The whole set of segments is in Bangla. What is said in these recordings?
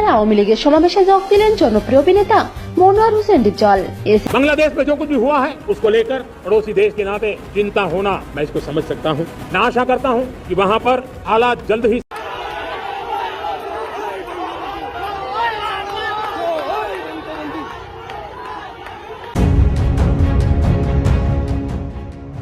জেলায় আওয়ামী লীগের সমাবেশে যোগ দিলেন জনপ্রিয় অভিনেতা মনোয়ার হোসেন ডিপজল। बांग्लादेश में जो कुछ भी हुआ है उसको लेकर पड़ोसी देश के नाते चिंता होना मैं इसको समझ सकता हूं। मैं आशा करता हूं कि वहां पर हालात जल्द ही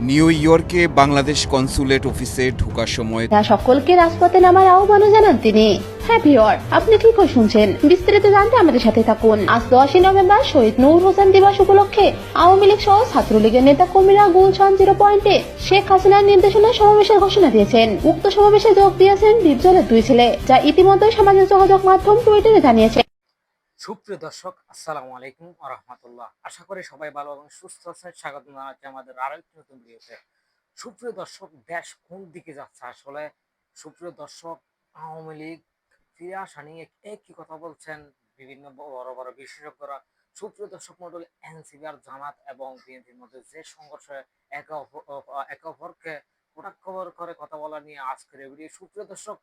নিউ ইয়র্কে বাংলাদেশ কনসুলেট অফিসে ঢোকার সময় সকলকে রাজপথে নামার আহ্বানও জানান তিনি। হ্যাঁ ভিউয়ার, আপনি ঠিকই শুনছেন। বিস্তারিত জানতে আমাদের সাথে থাকুন। আজ 10 নভেম্বর শহীদ নূর হোসেন দিবস উপলক্ষে আওয়ামী লীগ সহ ছাত্রলীগের নেতা কর্মীরা গুলশান 0 পয়েন্টে শেখ হাসিনার নির্দেশনায় সমাবেশের ঘোষণা দিয়েছেন। উক্ত সমাবেশে যোগ দিয়েছেন ডিপজলের 2 ছেলে, যা ইতিমধ্যে সামাজিক যোগাযোগ মাধ্যম টুইটারে জানিয়েছে। সুপ্রিয় দর্শক, আসসালামু আলাইকুম ওয়া রাহমাতুল্লাহ। আশা করি সবাই ভালো এবং সুস্থ আছেন। স্বাগত জানাচ্ছি আমাদের আরেকটি নতুন ভিডিওতে। সুপ্রিয় দর্শক, দেশ কোন দিকে যাচ্ছে আসলে? সুপ্রিয় দর্শক, আওয়ামী লীগ ফিরে আসা নিয়ে একই কথা বলছেন বিভিন্ন বড় বড় বিশেষজ্ঞরা। সুপ্রিয় দর্শক মণ্ডলী, এনসিপি আর জামাত এবং বিএনপির মধ্যে যে সংঘর্ষ, একে অপরকে কটাক্ষ করে কথা বলা নিয়ে আজকের এই ভিডিও। সুপ্রিয় দর্শক,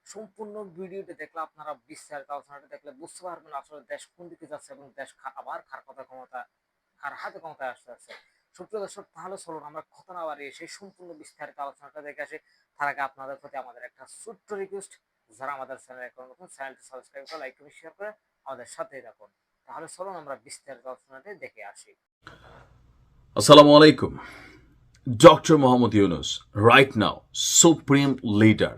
সম্পূর্ণ ভিডিওটি দেখলে আপনারা বিস্তারিত আলোচনাটি দেখলে বুঝতে পারবেন আসলে দেশ কোন দিকে যাচ্ছে এবং দেশ আবার কার হাতে ক্ষমতায় আসতে যাচ্ছে। সুপ্রিয় দর্শক, তাহলে চলুন আমরা কথা না বাড়িয়ে সেই সম্পূর্ণ বিস্তারিত আলোচনাটা দেখে আসি। তার আগে আপনাদের প্রতি আমাদের একটা ছোট্ট রিকোয়েস্ট, যারা আমাদের চ্যানেল এখন নতুন, চ্যানেলটি সাবস্ক্রাইব করে লাইক করে শেয়ার করে আমাদের সাথেই থাকুন। তাহলে চলুন আমরা বিস্তারিত আলোচনাটি দেখে আসি। আসসালামু আলাইকুম। Doctor Mohammad Yunus right now supreme leader.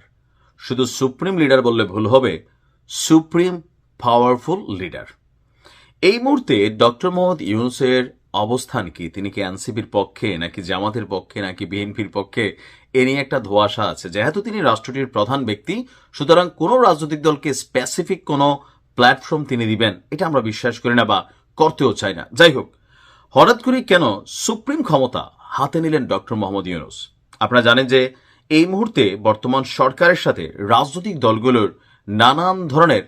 শুধু সুপ্রিম লিডার বললে ভুল হবে, সুপ্রিম পাওয়ারফুল লিডার। এই মুহূর্তে ডক্টর মোহাম্মদ ইউনূসের অবস্থান কি? তিনি কি এনসিপির পক্ষে নাকি জামাতের পক্ষে নাকি বিএনপির পক্ষে? এ নিয়ে একটা ধোঁয়াশা আছে। যেহেতু তিনি রাষ্ট্রটির প্রধান ব্যক্তি, সুতরাং কোনো রাজনৈতিক দলকে স্পেসিফিক কোনো প্ল্যাটফর্ম তিনি দিবেন এটা আমরা বিশ্বাস করি না বা করতেও চাই না। যাই হোক, হঠাৎ করে কেন সুপ্রিম ক্ষমতা হাতে নিলেন ডক্টর মোহাম্মদ ইউনূস? আপনারা জানেন যে এই মুহূর্তে বর্তমান সরকারের সাথে রাজনৈতিক দলগুলোর নানান ধরনের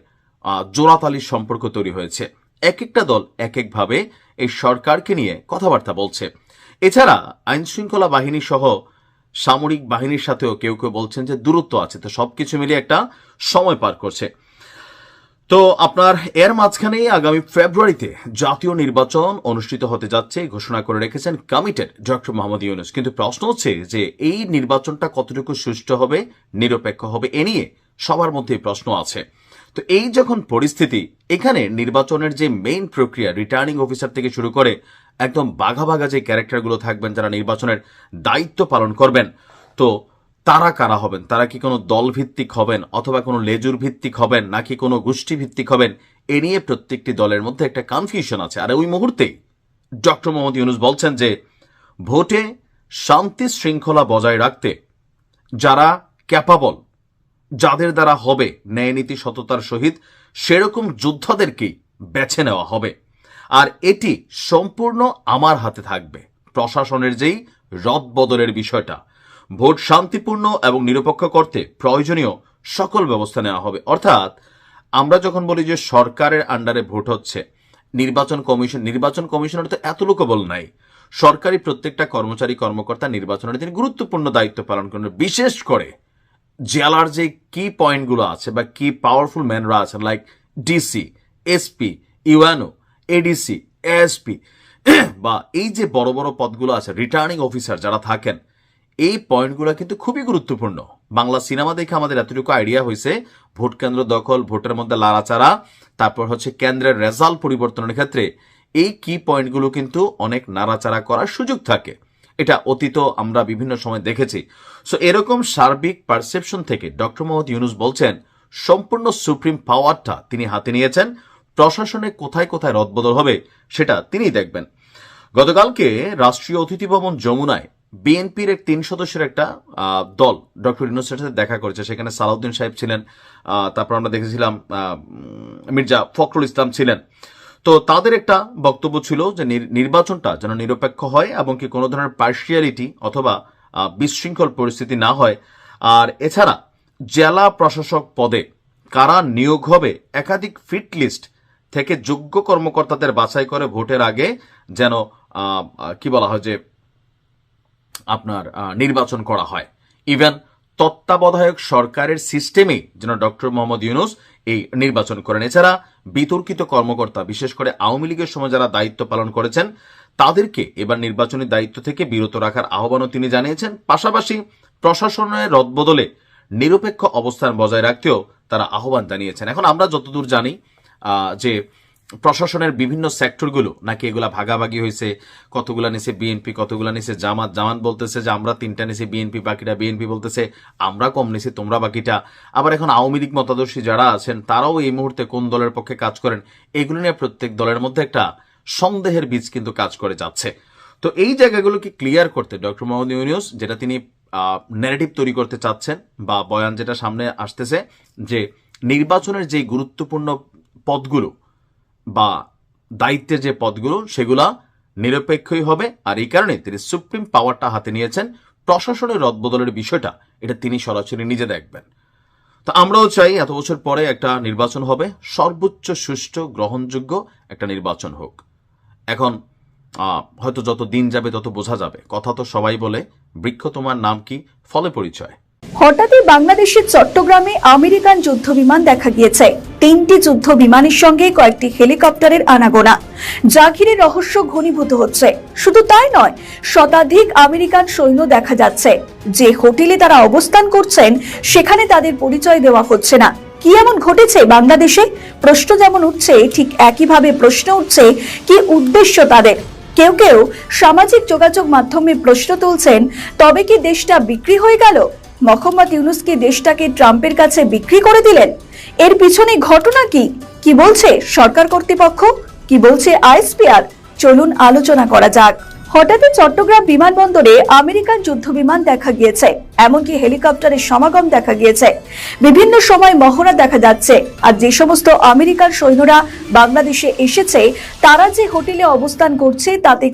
জোড়াতালির সম্পর্ক তৈরি হয়েছে। এক একটা দল এক একভাবে এই সরকারকে নিয়ে কথাবার্তা বলছে। এছাড়া আইন শৃঙ্খলা বাহিনী সহ সামরিক বাহিনীর সাথেও কেউ কেউ বলছেন যে দূরত্ব আছে। তো সবকিছু মিলিয়ে একটা সময় পার করছে। তো আপনার এর মাঝখানেই আগামী ফেব্রুয়ারিতে জাতীয় নির্বাচন অনুষ্ঠিত হতে যাচ্ছে ঘোষণা করে রেখেছেন কমিটেড ডক্টর মোহাম্মদ ইউনূস। কিন্তু প্রশ্ন হচ্ছে যে এই নির্বাচনটা কতটুকু সুষ্ঠু হবে, নিরপেক্ষ হবে, এ নিয়ে সবার মধ্যে প্রশ্ন আছে। তো এই যখন পরিস্থিতি, এখানে নির্বাচনের যে মেইন প্রক্রিয়া, রিটার্নিং অফিসার থেকে শুরু করে একদম বাঘা বাঘা যে ক্যারেক্টারগুলো থাকবেন যারা নির্বাচনের দায়িত্ব পালন করবেন, তো তারা কারা হবেন? তারা কি কোনো দল ভিত্তিক হবেন অথবা কোনো লেজুর ভিত্তিক হবেন নাকি কোনো গোষ্ঠী ভিত্তিক হবেন? এ নিয়ে প্রত্যেকটি দলের মধ্যে একটা কনফিউশন আছে। আর ওই মুহূর্তে ডক্টর মোহাম্মদ ইউনূস বলছেন যে ভোটে শান্তি শৃঙ্খলা বজায় রাখতে যারা ক্যাপাবল, যাদের দ্বারা হবে ন্যায় নীতি সততার সহিত, সেরকম যোদ্ধাদেরকেই বেছে নেওয়া হবে। আর এটি সম্পূর্ণ আমার হাতে থাকবে। প্রশাসনের যেই রদবদলের বিষয়টা, ভোট শান্তিপূর্ণ এবং নিরপেক্ষ করতে প্রয়োজনীয় সকল ব্যবস্থা নেওয়া হবে। অর্থাৎ আমরা যখন বলি যে সরকারের আন্ডারে ভোট হচ্ছে, নির্বাচন কমিশনের তো এত লোকবল নাই। সরকারি প্রত্যেকটা কর্মচারী কর্মকর্তা নির্বাচনের দিন গুরুত্বপূর্ণ দায়িত্ব পালন করেন। বিশেষ করে জেলার যে কি পয়েন্টগুলো আছে বা কি পাওয়ারফুল ম্যানরা আছেন, like DC, SP, UNO, ADC, ASP বা এই যে বড় বড় পদগুলো আছে, রিটার্নিং অফিসার যারা থাকেন, এই পয়েন্টগুলো কিন্তু খুবই গুরুত্বপূর্ণ। বাংলা সিনেমা দেখে আমাদের এতটুকু আইডিয়া হয়েছে, ভোট কেন্দ্র দখল, ভোটের মধ্যে লাড়াচাড়া, তারপর হচ্ছে কেন্দ্রের রেজাল্ট পরিবর্তনের ক্ষেত্রে এই কি পয়েন্টগুলো কিন্তু অনেক নাড়াচাড়া করার সুযোগ থাকে। এটা অতীত আমরা বিভিন্ন সময় দেখেছি। সো এরকম সার্বিক পারসেপশন থেকে ডক্টর মোহাম্মদ ইউনূস বলছেন সম্পূর্ণ সুপ্রিম পাওয়ারটা তিনি হাতে নিয়েছেন। প্রশাসনে কোথায় কোথায় রদবদল হবে সেটা তিনিই দেখবেন। গতকালকে রাষ্ট্রীয় অতিথি ভবন যমুনায় বিএনপির 3 সদস্যের একটা দল ডক্টর ইউনূসের সাথে দেখা করেছে। সেখানে সালাউদ্দিন সাহেব ছিলেন, তারপর আমরা দেখেছিলাম মির্জা ফখরুল ইসলাম ছিলেন। তো তাদের একটা বক্তব্য ছিল যে নির্বাচনটা যেন নিরপেক্ষ হয় এবং কি কোনো ধরনের পার্শিয়ালিটি অথবা বিশৃঙ্খল পরিস্থিতি না হয়। আর এছাড়া জেলা প্রশাসক পদে কারা নিয়োগ হবে, একাধিক ফিট লিস্ট থেকে যোগ্য কর্মকর্তাদের বাছাই করে ভোটের আগে যেন কি বলা হয় যে আপনার নির্বাচন করা হয়। ইভেন তত্ত্বাবধায়ক সরকারের সিস্টেমে যেন ডক্টর মোহাম্মদ ইউনূস এই নির্বাচন করেন। এছাড়া বিতর্কিত কর্মকর্তা, বিশেষ করে আওয়ামী লীগের সময় যারা দায়িত্ব পালন করেছেন তাদেরকে এবার নির্বাচনী দায়িত্ব থেকে বিরত রাখার আহ্বানও তিনি জানিয়েছেন। পাশাপাশি প্রশাসনের রদবদলে নিরপেক্ষ অবস্থান বজায় রাখতেও তারা আহ্বান জানিয়েছেন। এখন আমরা যতদূর জানি যে প্রশাসনের বিভিন্ন সেক্টরগুলো নাকি এগুলা ভাগাভাগি হয়েছে, কতগুলা নিছে বিএনপি, কতগুলা নিছে জামাত। জামাত বলতেছে যে আমরা 3টা নিছি বিএনপি বাকিটা, বিএনপি বলতেছে আমরা কম নিছি তোমরা বাকিটা। আবার এখন আওয়ামী লীগ মতাদর্শী যারা আছেন তারাও এই মুহূর্তে কোন দলের পক্ষে কাজ করেন এগুলো নিয়ে প্রত্যেক দলের মধ্যে একটা সন্দেহের বীজ কিন্তু কাজ করে যাচ্ছে। তো এই জায়গাগুলোকে ক্লিয়ার করতে ডক্টর মোহাম্মদ ইউনূস যেটা তিনি ন্যারেটিভ তৈরি করতে চাচ্ছেন বা বয়ান যেটা সামনে আসতেছে যে নির্বাচনের যে গুরুত্বপূর্ণ পদগুলো বা দায়িত্বের যে পদগুলো সেগুলা নিরপেক্ষই হবে। আর এই কারণে তিনি সুপ্রিম পাওয়ারটা হাতে নিয়েছেন। প্রশাসনের রদবদলের বিষয়টা এটা তিনি সরাসরি নিজে দেখবেন। তো আমরাও চাই এত বছর পরে একটা নির্বাচন হবে, সর্বোচ্চ সুষ্ঠু গ্রহণযোগ্য একটা নির্বাচন হোক। এখন হয়তো যত দিন যাবে তত বোঝা যাবে। কথা তো সবাই বলে বৃক্ষ তোমার নাম কি, ফলে পরিচয়। হঠাৎই বাংলাদেশের চট্টগ্রামে আমেরিকান যুদ্ধবিমান দেখা গিয়েছে। 3টি যুদ্ধ বিমানের সঙ্গে কয়েকটি হেলিকপ্টারের আনাগোনা, যা ঘিরে রহস্য ঘনীভূত হচ্ছে। শুধু তাই নয়, শতাধিক আমেরিকান সৈন্য দেখা যাচ্ছে। যে হোটেলে তারা অবস্থান করছেন সেখানে তাদের পরিচয় দেওয়া হচ্ছে না। কি এমন ঘটেছে বাংলাদেশে? প্রশ্ন যেমন উঠছে, ঠিক একইভাবে প্রশ্ন উঠছে কি উদ্দেশ্য তাদের। কেউ কেউ সামাজিক যোগাযোগ মাধ্যমে প্রশ্ন তুলছেন, তবে কি দেশটা বিক্রি হয়ে গেল? মোহাম্মদ ইউনূস কি দেশটাকে ট্রাম্পের কাছে বিক্রি করে দিলেন? এর পিছনে ঘটনা কি? কি বলছে সরকার কর্তৃপক্ষ? কি বলছে আইএসপিআর? চলুন আলোচনা করা যাক। হঠাৎই চট্টগ্রাম বিমানবন্দরে আমেরিকান যুদ্ধবিমান দেখা গিয়েছে, এমনকি হেলিকপ্টারের সমাগম দেখা গিয়েছে। বিভিন্ন সময় মহড়া দেখা যাচ্ছে। আর যে সমস্ত আমেরিকান সৈন্যরা বাংলাদেশে এসেছে তারা যে হোটেলে অবস্থান করছে তাতে